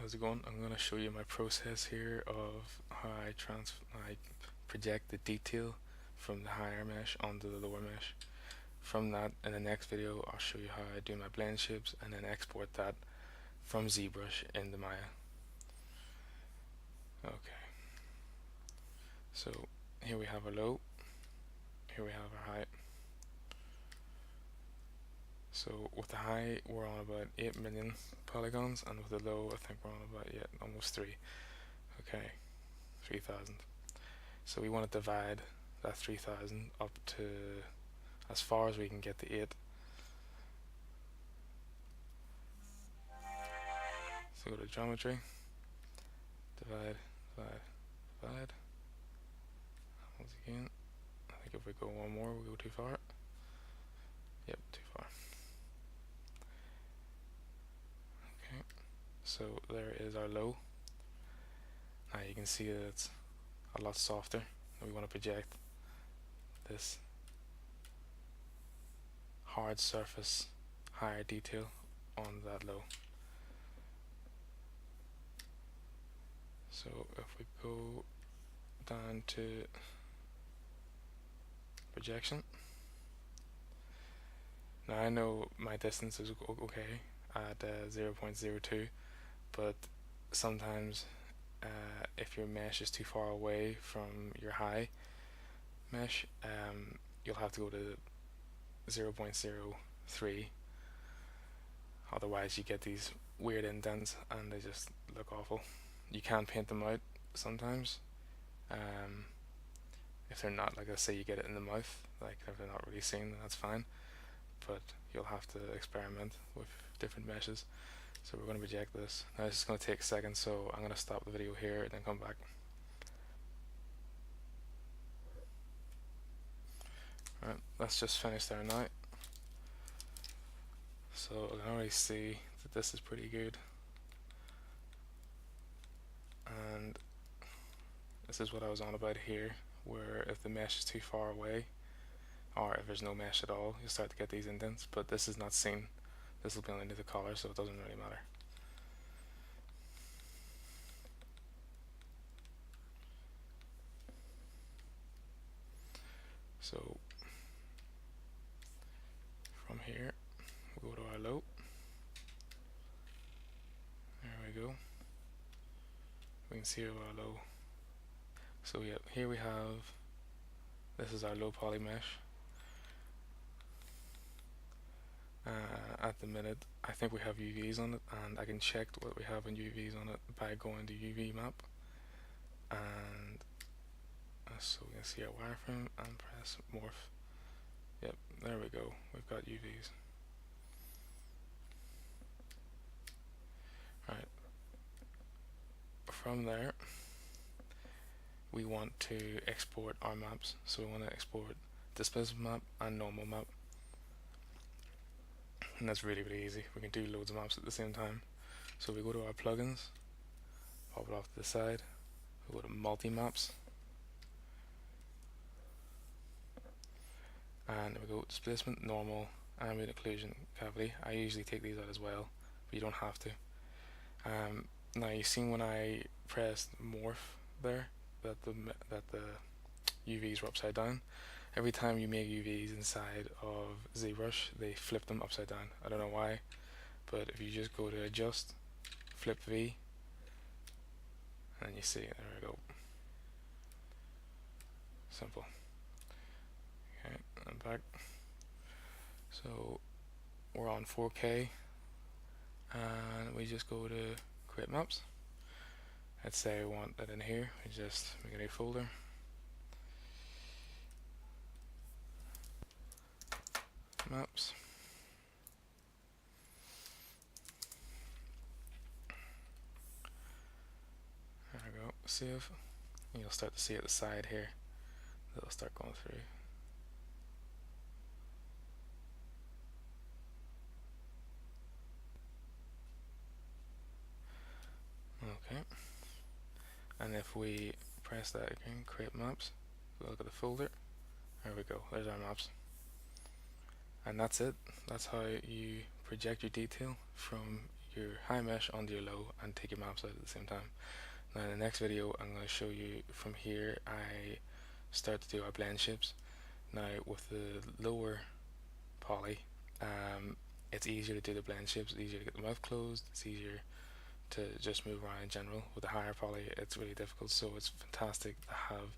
How's it going? I'm going to show you my process here of how I project the detail from the higher mesh onto the lower mesh. From that, in the next video, I'll show you how I do my blend shapes and then export that from ZBrush into Maya. Okay, so here we have our low, here we have our high. So with the high, we're on about 8 million polygons, and with the low, I think we're on about almost 3. Okay, 3,000. So we want to divide that 3,000 up to as far as we can get to 8. So go to geometry, divide, divide, divide. Once again, I think if we go one more, we go too far. Yep, too far. Okay, so there is our low. Now you can see that it's a lot softer. We want to project this hard surface, higher detail on that low. So if we go down to projection, now I know my distance is okay at 0.02, but sometimes if your mesh is too far away from your high mesh, you'll have to go to 0.03, otherwise you get these weird indents and they just look awful. You can paint them out sometimes, if they're not, like, let's say you get it in the mouth, like if they're not really seen, that's fine, but you'll have to experiment with different meshes. So we're going to project this. Now this is going to take a second, so I'm going to stop the video here and then come back. Alright, let's just finish there now. So I can already see that this is pretty good, and this is what I was on about here, where if the mesh is too far away, or if there's no mesh at all, you'll start to get these indents, but this is not seen. This will be underneath the color, so it doesn't really matter. So from here, we'll go to our low. There we go. We can see our low. So yeah, here we have, this is our low poly mesh. At the minute, I think we have UVs on it, and I can check what we have in UVs on it by going to UV map, and so we can see our wireframe and press morph. Yep, there we go, we've got UVs. Alright, from there we want to export our maps, so we want to export displacement map and normal map, and that's really easy. We can do loads of maps at the same time. So we go to our plugins, pop it off to the side, we go to multi-maps, and we go displacement, normal, ambient occlusion, cavity. I usually take these out as well, but you don't have to. Now you seen when I pressed morph there that the UVs were upside down. Every time you make UVs inside of ZBrush, they flip them upside down. I don't know why, but if you just go to adjust, flip V, and then you see it. There we go. Simple. Okay, I'm back. So we're on 4K, and we just go to create maps. Let's say I want that in here. We just make a new folder. Maps. There we go. Save. And you'll start to see at the side here. It'll start going through. Okay. And if we press that again, create maps, we'll look at the folder. There we go. There's our maps. And that's it. That's how you project your detail from your high mesh onto your low and take your maps out at the same time. Now in the next video I'm going to show you from here I start to do our blend shapes. Now with the lower poly, it's easier to do the blend shapes, it's easier to get the mouth closed, it's easier to just move around in general. With the higher poly it's really difficult, so it's fantastic to have